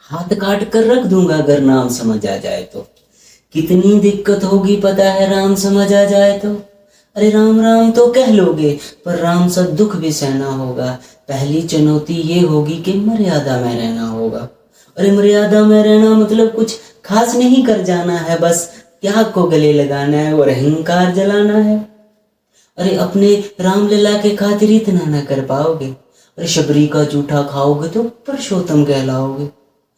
हाथ काट कर रख दूंगा अगर नाम समझ आ जाए तो। कितनी दिक्कत होगी पता है राम समझ आ जाए तो। अरे राम राम तो कह लोगे पर राम सब दुख भी सहना होगा। पहली चुनौती ये होगी कि मर्यादा में रहना होगा। अरे मर्यादा में रहना मतलब कुछ खास नहीं कर जाना है, बस त्याग को गले लगाना है और अहंकार जलाना है। अरे अपने रामलला के खातिर इतना न कर पाओगे। अरे शबरी का जूठा खाओगे तो पुरुषोत्तम कहलाओगे।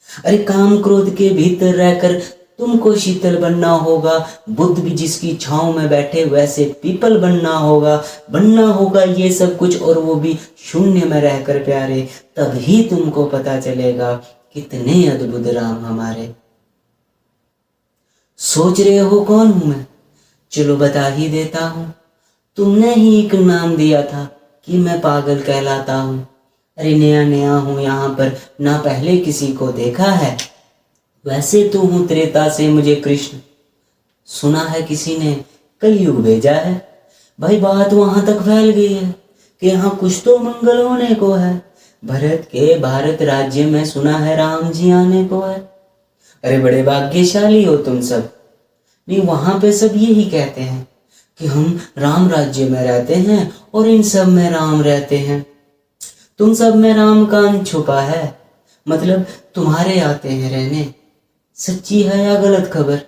अरे काम क्रोध के भीतर रहकर तुमको शीतल बनना होगा। बुद्ध भी जिसकी छांव में बैठे वैसे पीपल बनना होगा ये सब कुछ, और वो भी शून्य में रहकर प्यारे। तभी तुमको पता चलेगा कितने अद्भुत राम हमारे। सोच रहे हो कौन हूं मैं? चलो बता ही देता हूं। तुमने ही एक नाम दिया था कि मैं पागल कहलाता हूं। अरे नया नया हूं यहाँ पर, ना पहले किसी को देखा है। वैसे तो हूं त्रेता से मुझे कृष्ण, सुना है किसी ने कलयुग भेजा है। भाई बात वहां तक फैल गई है कि यहाँ कुछ तो मंगल होने को है। भरत के भारत राज्य में सुना है राम जी आने को है। अरे बड़े भाग्यशाली हो तुम सब। नहीं, वहां पे सब यही कहते हैं कि हम राम राज्य में रहते हैं और इन सब में राम रहते हैं। तुम सब में राम का अंश छुपा है, मतलब तुम्हारे आते हैं रहने। सच्ची है या गलत खबर?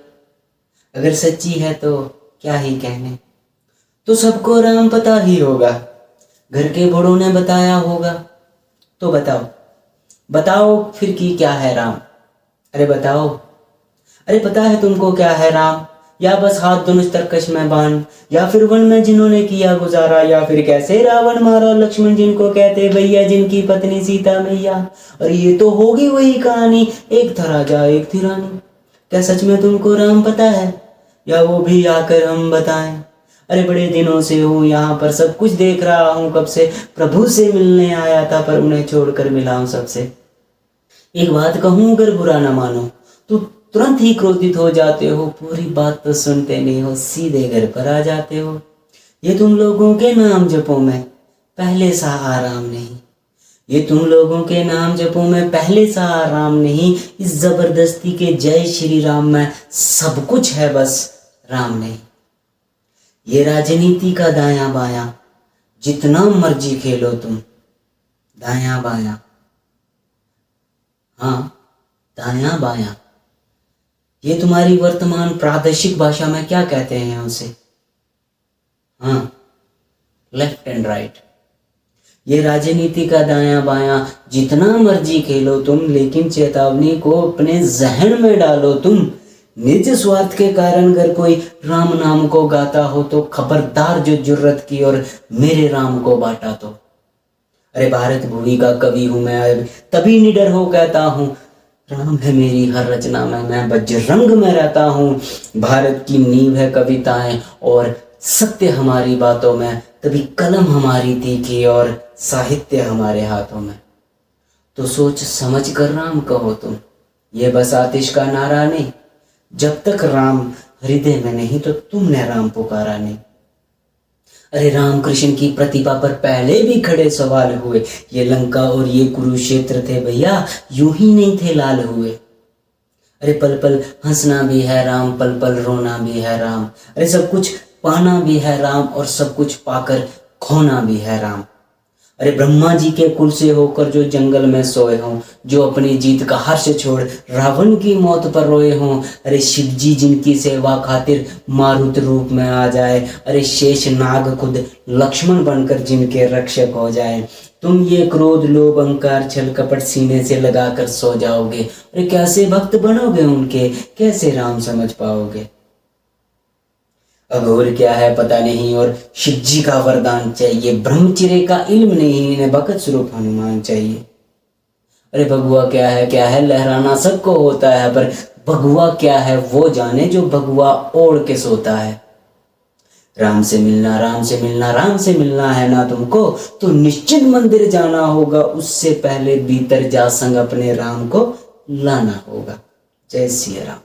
अगर सच्ची है तो क्या ही कहने। तो सबको राम पता ही होगा, घर के बड़ों ने बताया होगा। तो बताओ फिर कि क्या है राम। अरे बताओ। अरे पता है तुमको क्या है राम? या बस हाथ धनुष तरकश में बाण, या फिर वन में जिन्होंने किया गुजारा, या फिर कैसे रावण मारा लक्ष्मण जिनको कहते भैया, जिनकी पत्नी सीता मैया। और ये तो होगी वही कहानी, एक था राजा एक थी रानी। क्या सच में तुमको राम पता है, या वो भी आकर हम बताएं? अरे बड़े दिनों से हूँ यहाँ पर, सब कुछ देख रहा हूँ कब से। प्रभु से मिलने आया था पर उन्हें छोड़कर मिला हूँ सबसे। एक बात कहूँ अगर बुरा ना मानो तो तुरंत ही क्रोधित हो जाते हो। पूरी बात तो सुनते नहीं हो, सीधे घर पर आ जाते हो। ये तुम लोगों के नाम जपों में पहले सा आराम नहीं। ये तुम लोगों के नाम जपों में पहले सा आराम नहीं। इस जबरदस्ती के जय श्री राम में सब कुछ है, बस राम नहीं। ये राजनीति का दायां बायां जितना मर्जी खेलो तुम, दायां बायां, हाँ दायां बायां। ये तुम्हारी वर्तमान प्रादेशिक भाषा में क्या कहते हैं उसे? हाँ, लेफ्ट एंड राइट। ये राजनीति का दायां बायां जितना मर्जी खेलो तुम, लेकिन चेतावनी को अपने जहन में डालो तुम। निज स्वार्थ के कारण अगर कोई राम नाम को गाता हो तो खबरदार, जो जुर्रत की और मेरे राम को बांटा तो। अरे भारत भूमि का कवि हूं मैं, तभी निडर हो कहता हूं राम है मेरी हर रचना में, मैं बजरंग में रहता हूँ। भारत की नींव है कविताएं और सत्य हमारी बातों में, तभी कलम हमारी तीखी और साहित्य हमारे हाथों में। तो सोच समझ कर राम कहो तुम, ये बस आतिश का नारा नहीं। जब तक राम हृदय में नहीं तो तुमने राम पुकारा नहीं। अरे राम कृष्ण की प्रतिभा पर पहले भी खड़े सवाल हुए। ये लंका और ये कुरुक्षेत्र थे भैया, यूं ही नहीं थे लाल हुए। अरे पल पल हंसना भी है राम, पल पल रोना भी है राम। अरे सब कुछ पाना भी है राम और सब कुछ पाकर खोना भी है राम। अरे ब्रह्मा जी के कुल से होकर जो जंगल में सोए हों, जो अपनी जीत का हर्ष छोड़ रावण की मौत पर रोए हों। अरे शिव जी जिनकी सेवा खातिर मारुत रूप में आ जाए। अरे शेष नाग खुद लक्ष्मण बनकर जिनके रक्षक हो जाए। तुम ये क्रोध लोभ अहंकार छल कपट सीने से लगाकर सो जाओगे। अरे कैसे भक्त बनोगे उनके, कैसे राम समझ पाओगे? अघोर क्या है पता नहीं और शिव जी का वरदान चाहिए। ब्रह्मचर्य का इल्म नहीं, इन्हें भगत स्वरूप हनुमान चाहिए। अरे भगुआ क्या है लहराना सबको होता है, पर भगुआ क्या है वो जाने जो भगुआ ओढ़ के सोता है। राम से मिलना राम से मिलना राम से मिलना है ना तुमको, तो निश्चित मंदिर जाना होगा। उससे पहले भीतर जा संग अपने राम को लाना होगा। जय सिया राम।